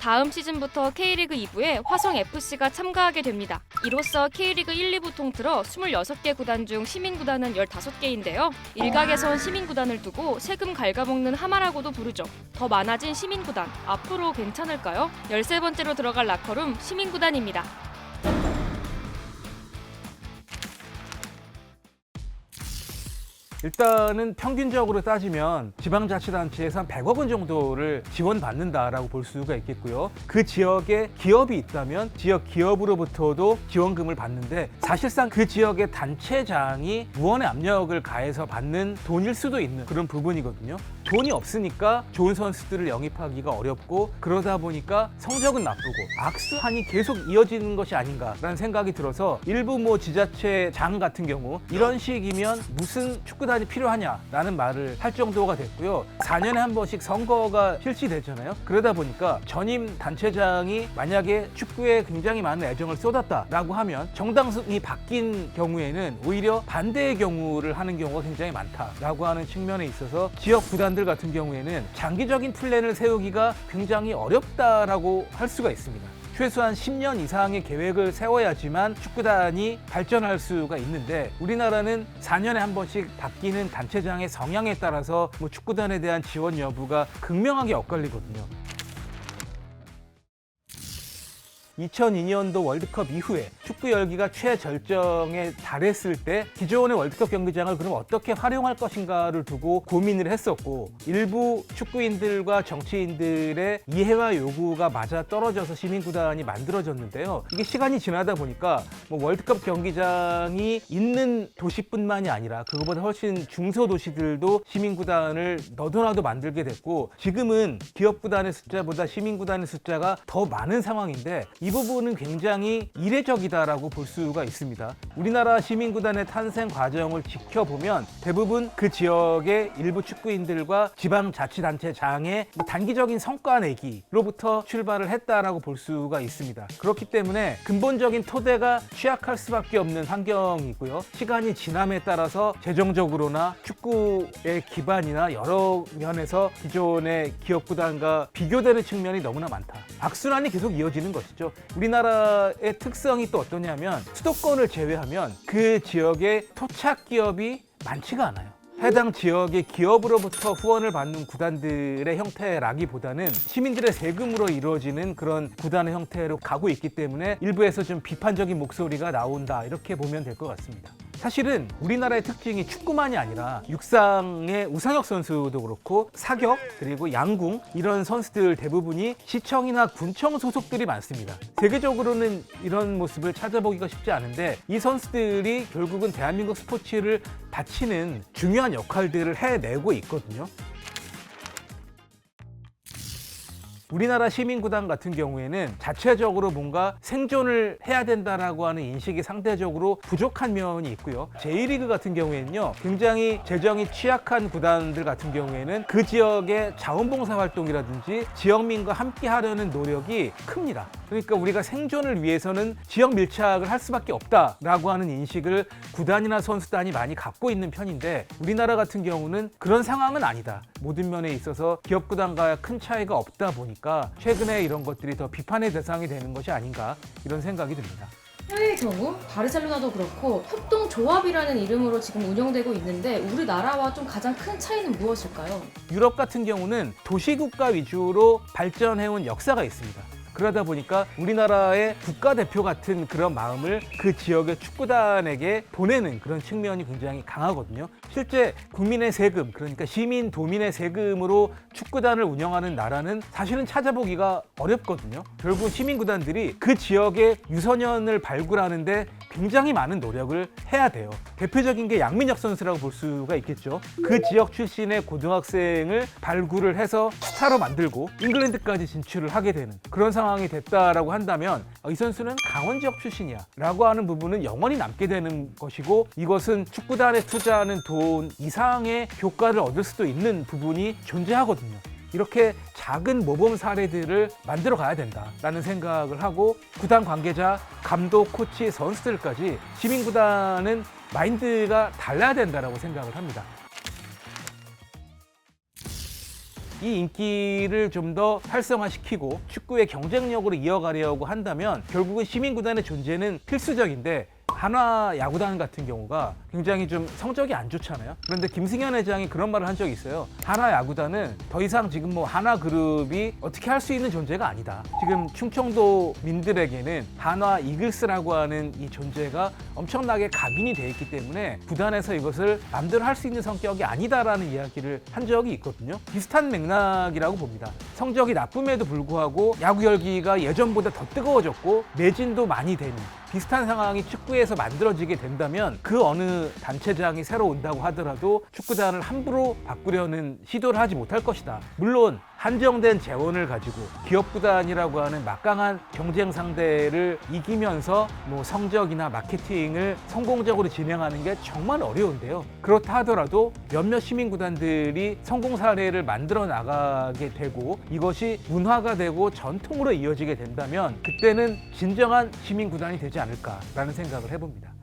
다음 시즌부터 K리그 2부에 화성FC가 참가하게 됩니다. 이로써 K리그 1, 2부 통틀어 26개 구단 중 시민구단은 15개인데요. 일각에선 시민구단을 두고 세금 갉아먹는 하마라고도 부르죠. 더 많아진 시민구단, 앞으로 괜찮을까요? 13번째로 들어갈 라커룸 시민구단입니다. 일단은 평균적으로 따지면 지방자치단체에서 한 100억 원 정도를 지원받는다라고 볼 수가 있겠고요. 그 지역에 기업이 있다면 지역 기업으로부터도 지원금을 받는데 사실상 그 지역의 단체장이 무언의 압력을 가해서 받는 돈일 수도 있는 그런 부분이거든요. 돈이 없으니까 좋은 선수들을 영입하기가 어렵고 그러다 보니까 성적은 나쁘고 악순환이 계속 이어지는 것이 아닌가라는 생각이 들어서 일부 지자체장 같은 경우 이런 식이면 무슨 축구단이 필요하냐라는 말을 할 정도가 됐고요. 4년에 한 번씩 선거가 실시되잖아요. 그러다 보니까 전임 단체장이 만약에 축구에 굉장히 많은 애정을 쏟았다라고 하면 정당성이 바뀐 경우에는 오히려 반대의 경우를 하는 경우가 굉장히 많다라고 하는 측면에 있어서 지역 구단 같은 경우에는 장기적인 플랜을 세우기가 굉장히 어렵다라고 할 수가 있습니다. 최소한 10년 이상의 계획을 세워야지만 축구단이 발전할 수가 있는데 우리나라는 4년에 한 번씩 바뀌는 단체장의 성향에 따라서 축구단에 대한 지원 여부가 극명하게 엇갈리거든요. 2002년도 월드컵 이후에 축구 열기가 최절정에 달했을 때 기존의 월드컵 경기장을 그럼 어떻게 활용할 것인가를 두고 고민을 했었고 일부 축구인들과 정치인들의 이해와 요구가 맞아 떨어져서 시민구단이 만들어졌는데요. 이게 시간이 지나다 보니까 월드컵 경기장이 있는 도시뿐만이 아니라 그거보다 훨씬 중소도시들도 시민구단을 너도나도 만들게 됐고 지금은 기업구단의 숫자보다 시민구단의 숫자가 더 많은 상황인데 이 부분은 굉장히 이례적이다라고 볼 수가 있습니다. 우리나라 시민구단의 탄생 과정을 지켜보면 대부분 그 지역의 일부 축구인들과 지방자치단체장의 단기적인 성과 내기로부터 출발을 했다라고 볼 수가 있습니다. 그렇기 때문에 근본적인 토대가 취약할 수밖에 없는 환경이고요. 시간이 지남에 따라서 재정적으로나 축구의 기반이나 여러 면에서 기존의 기업구단과 비교되는 측면이 너무나 많다. 악순환이 계속 이어지는 것이죠. 우리나라의 특성이 또 어떠냐면 수도권을 제외하면 그 지역의 토착 기업이 많지가 않아요. 해당 지역의 기업으로부터 후원을 받는 구단들의 형태라기보다는 시민들의 세금으로 이루어지는 그런 구단의 형태로 가고 있기 때문에 일부에서 좀 비판적인 목소리가 나온다 이렇게 보면 될 것 같습니다. 사실은 우리나라의 특징이 축구만이 아니라 육상의 우상혁 선수도 그렇고 사격 그리고 양궁 이런 선수들 대부분이 시청이나 군청 소속들이 많습니다. 세계적으로는 이런 모습을 찾아보기가 쉽지 않은데 이 선수들이 결국은 대한민국 스포츠를 바치는 중요한 역할들을 해내고 있거든요. 우리나라 시민구단 같은 경우에는 자체적으로 뭔가 생존을 해야 된다라고 하는 인식이 상대적으로 부족한 면이 있고요. J리그 같은 경우에는요, 굉장히 재정이 취약한 구단들 같은 경우에는 그 지역의 자원봉사 활동이라든지 지역민과 함께 하려는 노력이 큽니다. 그러니까 우리가 생존을 위해서는 지역 밀착을 할 수밖에 없다라고 하는 인식을 구단이나 선수단이 많이 갖고 있는 편인데 우리나라 같은 경우는 그런 상황은 아니다. 모든 면에 있어서 기업구단과 큰 차이가 없다 보니까 최근에 이런 것들이 더 비판의 대상이 되는 것이 아닌가 이런 생각이 듭니다. 해외의 경우 바르셀로나도 그렇고 협동조합이라는 이름으로 지금 운영되고 있는데 우리나라와 좀 가장 큰 차이는 무엇일까요? 유럽 같은 경우는 도시국가 위주로 발전해온 역사가 있습니다. 그러다 보니까 우리나라의 국가대표 같은 그런 마음을 그 지역의 축구단에게 보내는 그런 측면이 굉장히 강하거든요. 실제 국민의 세금, 그러니까 시민, 도민의 세금으로 축구단을 운영하는 나라는 사실은 찾아보기가 어렵거든요. 결국 시민구단들이 그 지역의 유소년을 발굴하는데 굉장히 많은 노력을 해야 돼요. 대표적인 게 양민혁 선수라고 볼 수가 있겠죠. 그 지역 출신의 고등학생을 발굴을 해서 스타로 만들고 잉글랜드까지 진출을 하게 되는 그런 상황이 됐다라고 한다면 이 선수는 강원 지역 출신이야 라고 하는 부분은 영원히 남게 되는 것이고 이것은 축구단에 투자하는 돈 이상의 효과를 얻을 수도 있는 부분이 존재하거든요. 이렇게 작은 모범 사례들을 만들어 가야 된다라는 생각을 하고 구단 관계자, 감독, 코치, 선수들까지 시민구단은 마인드가 달라야 된다라고 생각을 합니다. 이 인기를 좀 더 활성화시키고 축구의 경쟁력으로 이어가려고 한다면 결국은 시민구단의 존재는 필수적인데 한화 야구단 같은 경우가 굉장히 좀 성적이 안 좋잖아요. 그런데 김승현 회장이 그런 말을 한 적이 있어요. 한화 야구단은 더 이상 지금 뭐 한화그룹이 어떻게 할 수 있는 존재가 아니다. 지금 충청도 민들에게는 한화 이글스라고 하는 이 존재가 엄청나게 각인이 돼 있기 때문에 구단에서 이것을 마음대로 할 수 있는 성격이 아니다라는 이야기를 한 적이 있거든요. 비슷한 맥락이라고 봅니다. 성적이 나쁨에도 불구하고 야구 열기가 예전보다 더 뜨거워졌고 매진도 많이 되는 비슷한 상황이 축구에서 만들어지게 된다면 그 어느 단체장이 새로 온다고 하더라도 축구단을 함부로 바꾸려는 시도를 하지 못할 것이다. 물론 한정된 재원을 가지고 기업구단이라고 하는 막강한 경쟁 상대를 이기면서 뭐 성적이나 마케팅을 성공적으로 진행하는 게 정말 어려운데요. 그렇다 하더라도 몇몇 시민구단들이 성공 사례를 만들어 나가게 되고 이것이 문화가 되고 전통으로 이어지게 된다면 그때는 진정한 시민구단이 되지 않을까라는 생각을 해봅니다.